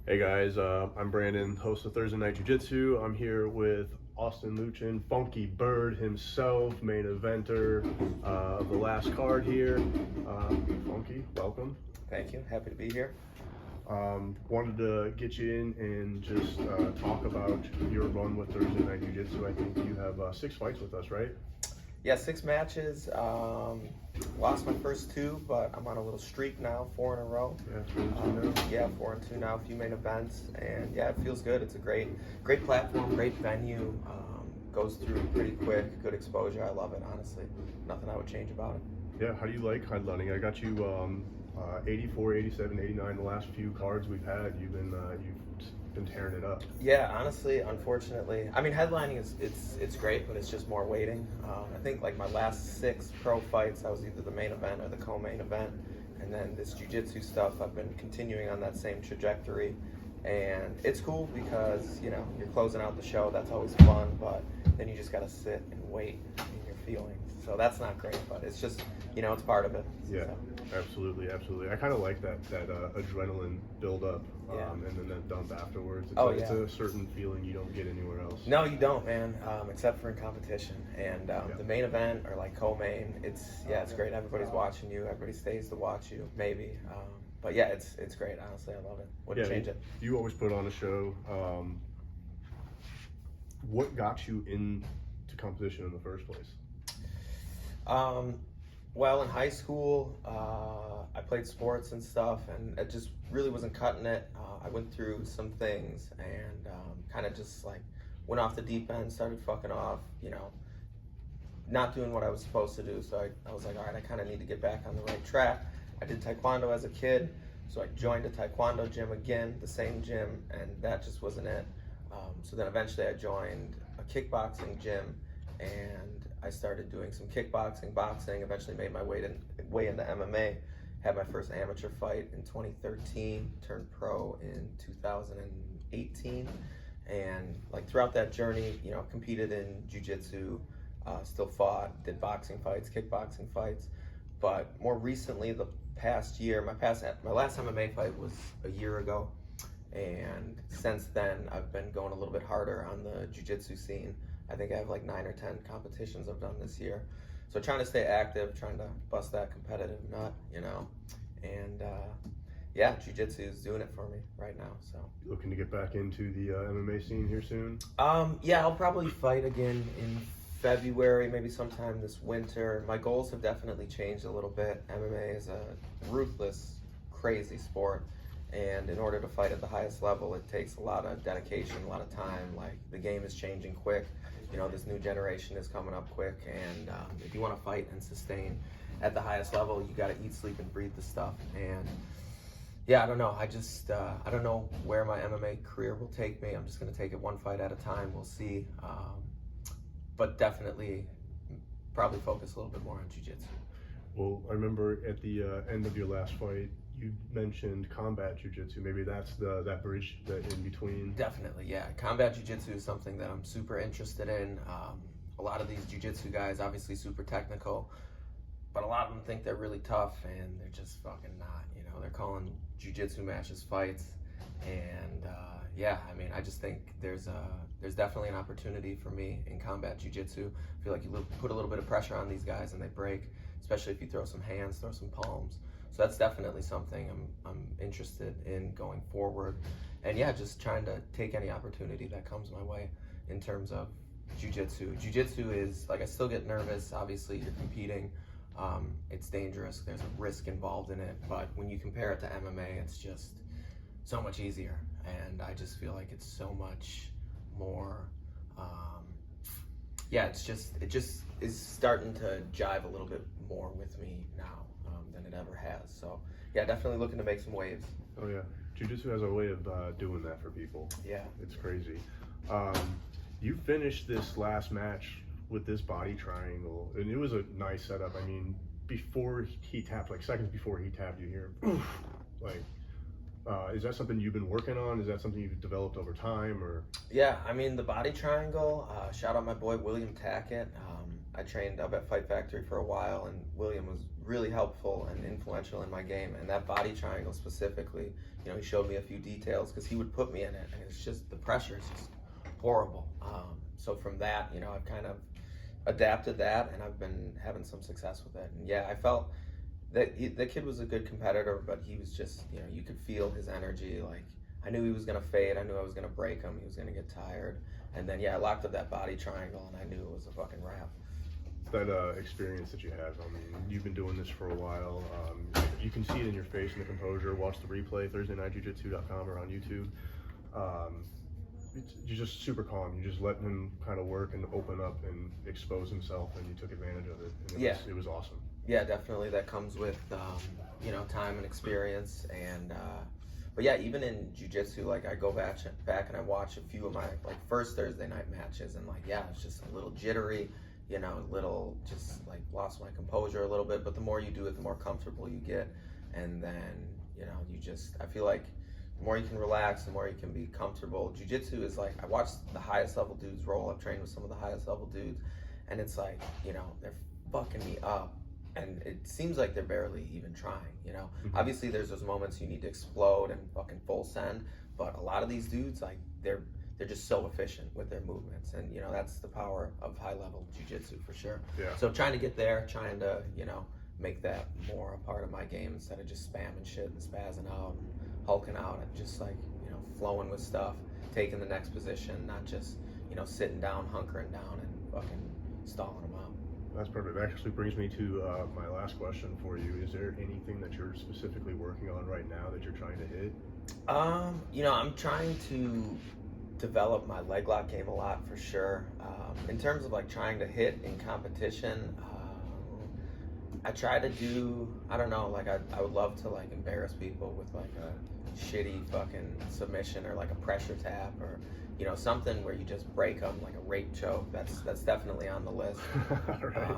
Hey guys, I'm Brandon, host of Thursday Night Jiu Jitsu. I'm here with Austin Lutchen, Funky Bird himself, main eventer of the last card here. Funky, welcome. Thank you. Happy to be here. Wanted to get you in and just talk about your run with Thursday Night Jiu Jitsu. I think you have 6 fights with us, right? Yeah, 6 matches. Lost my first 2, but I'm on a little streak now, 4 in a row. Yeah, 4 and 2 now, a few main events, and yeah, it feels good. It's a great platform, great venue. Goes through pretty quick, good exposure. I love it, honestly. Nothing I would change about it. Yeah, how do you like headlining? I got you 84, 87, 89, the last few cards we've had. You've been tearing it up. Yeah, honestly, unfortunately, I mean, headlining it's great, but it's just more waiting. I think like my last 6 pro fights, I was either the main event or the co-main event, and then this jiu-jitsu stuff, I've been continuing on that same trajectory, and it's cool because you're closing out the show. That's always fun, but then you just gotta sit and wait in your feelings. So that's not great, but it's just it's part of it. Yeah, so. absolutely. I kind of like that adrenaline build up, Yeah. and then that dump afterwards. It's a certain feeling you don't get anywhere else. No, you don't, man. Except for in competition, and the main event or like co-main, it's great. Everybody's watching you. Everybody stays to watch you, maybe. But yeah, it's great. Honestly, I love it. Wouldn't change it. You always put on a show. What got you into competition in the first place? Well, in high school, I played sports and stuff, and it just really wasn't cutting it. I went through some things and kind of just like went off the deep end, started fucking off, not doing what I was supposed to do. So I was like, all right, I kind of need to get back on the right track. I did taekwondo as a kid, so I joined a taekwondo gym again, the same gym, and that just wasn't it. So then eventually I joined a kickboxing gym, and I started doing some kickboxing, boxing, eventually made my way into MMA, had my first amateur fight in 2013, turned pro in 2018, and like throughout that journey, competed in jiu-jitsu, still fought, did boxing fights, kickboxing fights, but more recently, the past year, my last MMA fight was a year ago, and since then, I've been going a little bit harder on the jiu-jitsu scene. I think I have like 9 or 10 competitions I've done this year. So trying to stay active, trying to bust that competitive nut, and jiu-jitsu is doing it for me right now. So Looking to get back into the MMA scene here soon? Yeah, I'll probably fight again in February, maybe sometime this winter. My goals have definitely changed a little bit. MMA is a ruthless, crazy sport. And in order to fight at the highest level, it takes a lot of dedication, a lot of time. Like, the game is changing quick. This new generation is coming up quick. And if you want to fight and sustain at the highest level, you got to eat, sleep, and breathe the stuff. And yeah, I don't know. I don't know where my MMA career will take me. I'm just going to take it one fight at a time. We'll see. But definitely probably focus a little bit more on jiu-jitsu. Well, I remember at the end of your last fight, you mentioned combat jiu-jitsu. Maybe that's that bridge that in between. Definitely, yeah. Combat jiu-jitsu is something that I'm super interested in. A lot of these jiu-jitsu guys, obviously super technical, but a lot of them think they're really tough, and they're just fucking not. They're calling jiu-jitsu matches fights, and I just think there's definitely an opportunity for me in combat jiu-jitsu. I feel like you put a little bit of pressure on these guys and they break, especially if you throw some hands, throw some palms. So that's definitely something I'm interested in going forward. And yeah, just trying to take any opportunity that comes my way in terms of jiu-jitsu. Jiu-jitsu is, like, I still get nervous. Obviously, you're competing. It's dangerous. There's a risk involved in it. But when you compare it to MMA, it's just so much easier. And I just feel like it's so much more, it just is starting to jive a little bit more with me now than it ever has. So yeah, definitely looking to make some waves. Oh yeah, jiu-jitsu has a way of doing that for people. Yeah, it's crazy. You finished this last match with this body triangle, and it was a nice setup. I mean, before he tapped, like seconds before he tapped you here, like Is that something you've been working on? Is that something you've developed over time, or? Yeah, I mean, the body triangle, shout out my boy William Tackett. I trained up at Fight Factory for a while, and William was really helpful and influential in my game. And that body triangle specifically, you know, he showed me a few details because he would put me in it, and it's just, the pressure is just horrible. So from that, you know, I've kind of adapted that, and I've been having some success with it. And yeah, I felt that the kid was a good competitor, but he was just, you know, you could feel his energy. Like, I knew he was going to fade. I knew I was going to break him. He was going to get tired. And then, yeah, I locked up that body triangle, and I knew it was a fucking wrap. That experience that you have, I mean, you've been doing this for a while. You can see it in your face and the composure. Watch the replay, ThursdayNightJiu-Jitsu.com or on YouTube. You're just super calm. You just letting him kind of work and open up and expose himself, and you took advantage of it. And it was awesome. Yeah, definitely. That comes with, you know, time and experience. And, but yeah, even in jiu-jitsu, like, I go back and I watch a few of my, like, first Thursday night matches, and, like, yeah, it's just a little jittery, you know, a little, just, like, lost my composure a little bit. But the more you do it, the more comfortable you get. And then, you know, you just, I feel like the more you can relax, the more you can be comfortable. Jiu-jitsu is like, I watch the highest level dudes roll. I've trained with some of the highest level dudes, and it's like, you know, they're fucking me up. And it seems like they're barely even trying, you know? Mm-hmm. Obviously, there's those moments you need to explode and fucking full send, but a lot of these dudes, like, they're just so efficient with their movements. And, you know, that's the power of high-level jiu-jitsu for sure. Yeah. So trying to get there, trying to, you know, make that more a part of my game instead of just spamming shit and spazzing out and hulking out, and just, like, you know, flowing with stuff, taking the next position, not just, you know, sitting down, hunkering down, and fucking stalling them out. That's perfect. That actually brings me to my last question for you. Is there anything that you're specifically working on right now that you're trying to hit? You know, I'm trying to develop my leg lock game a lot, for sure. In terms of, like, trying to hit in competition, I try to do, I don't know, like, I would love to, like, embarrass people with, like, a shitty fucking submission, or like a pressure tap, or, you know, something where you just break them, like a rape choke. That's definitely on the list. Right.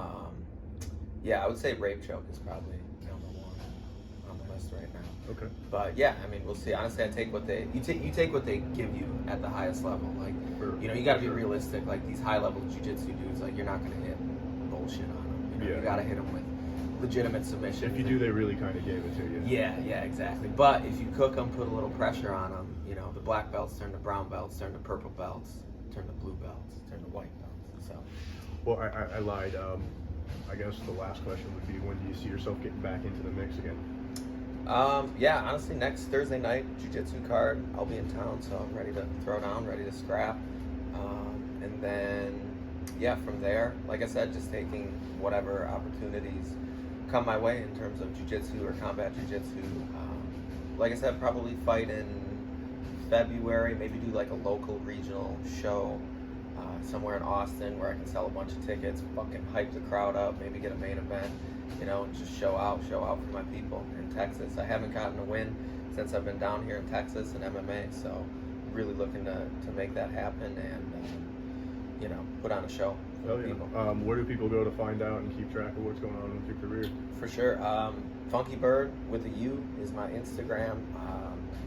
Yeah, I would say rape choke is probably #1 on the list right now. Okay. But yeah, I mean, we'll see. Honestly, I take what you take what they give you at the highest level. Like, you know, you got to be realistic. Like, these high level jiu-jitsu dudes, like, you're not gonna hit bullshit on them. You know, you got to hit them with legitimate submission. If you do, they really kind of gave it to you. Yeah, exactly. But if you cook them, put a little pressure on them, you know, the black belts turn to brown belts, turn to purple belts, turn to blue belts, turn to white belts. So. Well, I lied. I guess the last question would be, when do you see yourself getting back into the mix again? Yeah, honestly, next Thursday night jiu-jitsu card, I'll be in town, so I'm ready to throw down, ready to scrap. And then, yeah, from there, like I said, just taking whatever opportunities come my way in terms of jiu-jitsu or combat jiu-jitsu. Like I said, probably fight in February, maybe do like a local regional show somewhere in Austin where I can sell a bunch of tickets, fucking hype the crowd up, maybe get a main event, you know, and just show out for my people in Texas. I haven't gotten a win since I've been down here in Texas in MMA, so really looking to make that happen and, you know, put on a show for people. Where do people go to find out and keep track of what's going on with your career? For sure. Funky Bird with a U is my Instagram.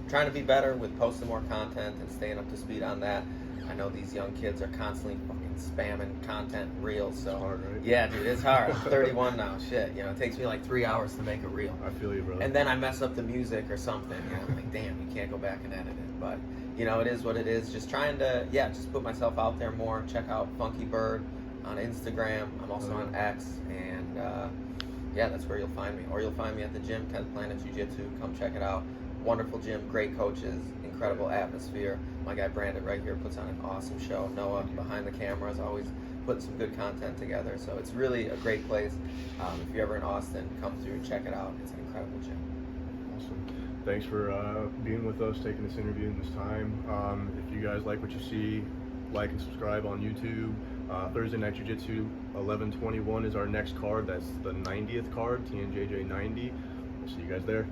Trying to be better with posting more content and staying up to speed on that. I know these young kids are constantly fucking spamming content reels, so it's hard, right? Yeah, dude, it's hard. I'm 31 now. Shit, you know, it takes me like 3 hours to make a reel. I feel you, brother. And then I mess up the music or something. You know, I'm like, damn, you can't go back and edit it. But, you know, it is what it is. Just trying to, just put myself out there more. Check out Funky Bird on Instagram. I'm also on X, and that's where you'll find me. Or you'll find me at the gym, 10th Planet Jiu-Jitsu. Come check it out. Wonderful gym, great coaches, incredible atmosphere. My guy Brandon right here puts on an awesome show. Noah behind the camera is always putting some good content together. So it's really a great place. If you're ever in Austin, come through and check it out. It's an incredible gym. Awesome. Thanks for being with us, taking this interview and this time. If you guys like what you see, like and subscribe on YouTube. Thursday Night Jiu-Jitsu 11/21 is our next card. That's the 90th card, TNJJ 90. We'll see you guys there.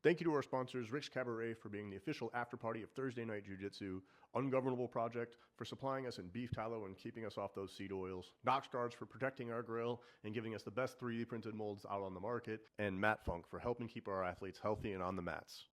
Thank you to our sponsors, Rick's Cabaret for being the official after party of Thursday Night Jiu Jitsu, Ungovernable Project for supplying us in beef tallow and keeping us off those seed oils, Knox Guards for protecting our grill and giving us the best 3D printed molds out on the market, and Matt Funk for helping keep our athletes healthy and on the mats.